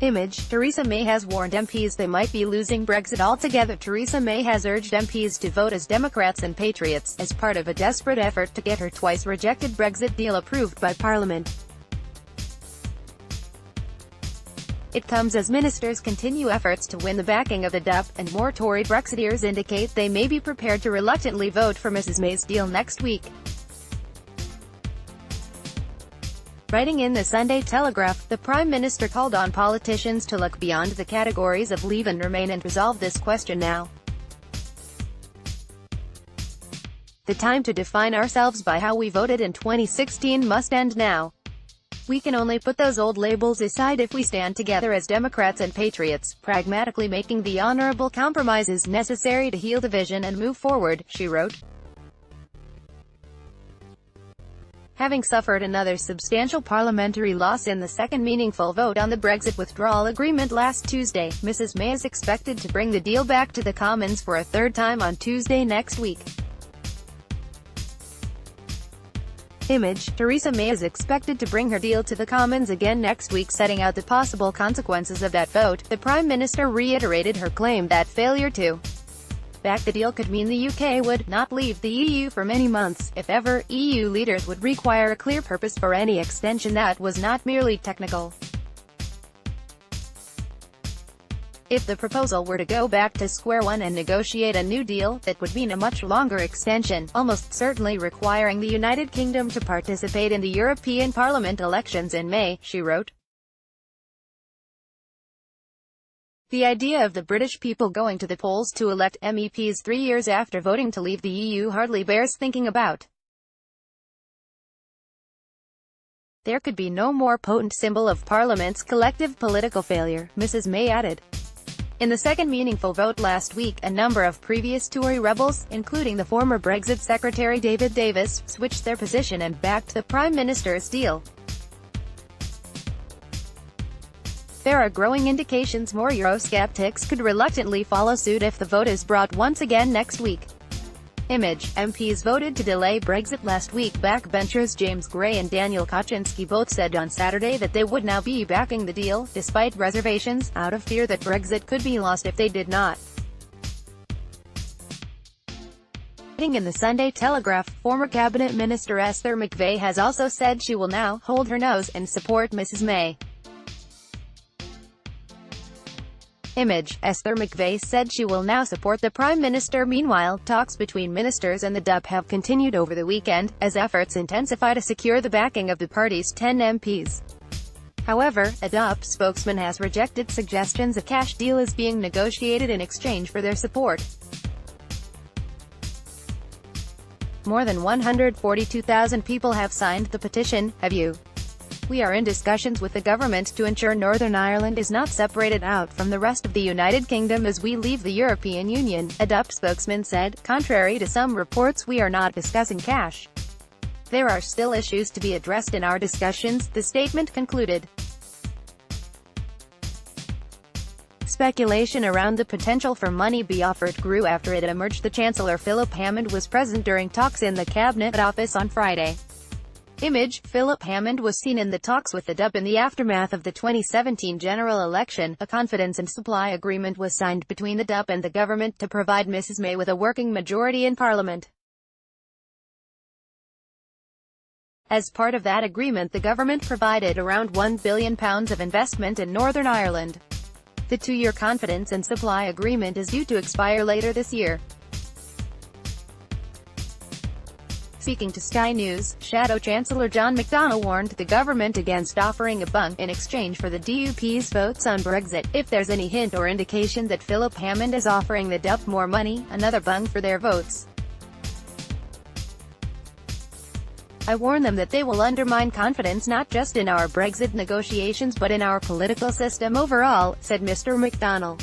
Image, Theresa May has warned MPs they might be losing Brexit altogether. Theresa May has urged MPs to vote as Democrats and patriots, as part of a desperate effort to get her twice-rejected Brexit deal approved by Parliament. It comes as ministers continue efforts to win the backing of the DUP, and more Tory Brexiteers indicate they may be prepared to reluctantly vote for Mrs May's deal next week. Writing in the Sunday Telegraph, the Prime Minister called on politicians to look beyond the categories of leave and remain and resolve this question now. The time to define ourselves by how we voted in 2016 must end now. We can only put those old labels aside if we stand together as Democrats and patriots, pragmatically making the honorable compromises necessary to heal division and move forward, she wrote. Having suffered another substantial parliamentary loss in the second meaningful vote on the Brexit withdrawal agreement last Tuesday, Mrs May is expected to bring the deal back to the Commons for a third time on Tuesday next week. Image, Theresa May is expected to bring her deal to the Commons again next week. Setting out the possible consequences of that vote, the Prime Minister reiterated her claim that failure to back the deal could mean the UK would not leave the EU for many months. If ever, EU leaders would require a clear purpose for any extension that was not merely technical. If the proposal were to go back to square one and negotiate a new deal, that would mean a much longer extension, almost certainly requiring the United Kingdom to participate in the European Parliament elections in May, she wrote. The idea of the British people going to the polls to elect MEPs 3 years after voting to leave the EU hardly bears thinking about. There could be no more potent symbol of Parliament's collective political failure, Mrs May added. In the second meaningful vote last week, a number of previous Tory rebels, including the former Brexit Secretary David Davis, switched their position and backed the Prime Minister's deal. There are growing indications more Eurosceptics could reluctantly follow suit if the vote is brought once again next week. Image, MPs voted to delay Brexit last week. Backbenchers James Gray and Daniel Kaczynski both said on Saturday that they would now be backing the deal, despite reservations, out of fear that Brexit could be lost if they did not. Writing in the Sunday Telegraph, former Cabinet Minister Esther McVey has also said she will now hold her nose and support Mrs May. Image, Esther McVey said she will now support the Prime Minister. Meanwhile, talks between ministers and the DUP have continued over the weekend, as efforts intensify to secure the backing of the party's 10 MPs. However, a DUP spokesman has rejected suggestions a cash deal is being negotiated in exchange for their support. More than 142,000 people have signed the petition, have you? We are in discussions with the government to ensure Northern Ireland is not separated out from the rest of the United Kingdom as we leave the European Union, a DUP spokesman said. Contrary to some reports, we are not discussing cash. There are still issues to be addressed in our discussions, the statement concluded. Speculation around the potential for money be offered grew after it emerged the Chancellor Philip Hammond was present during talks in the Cabinet Office on Friday. Image, Philip Hammond was seen in the talks with the DUP in the aftermath of the 2017 general election. A confidence and supply agreement was signed between the DUP and the government to provide Mrs May with a working majority in Parliament. As part of that agreement, the government provided around £1 billion of investment in Northern Ireland. The two-year confidence and supply agreement is due to expire later this year. Speaking to Sky News, Shadow Chancellor John McDonnell warned the government against offering a bung in exchange for the DUP's votes on Brexit. If there's any hint or indication that Philip Hammond is offering the DUP more money, another bung for their votes, I warn them that they will undermine confidence not just in our Brexit negotiations but in our political system overall, said Mr. McDonnell.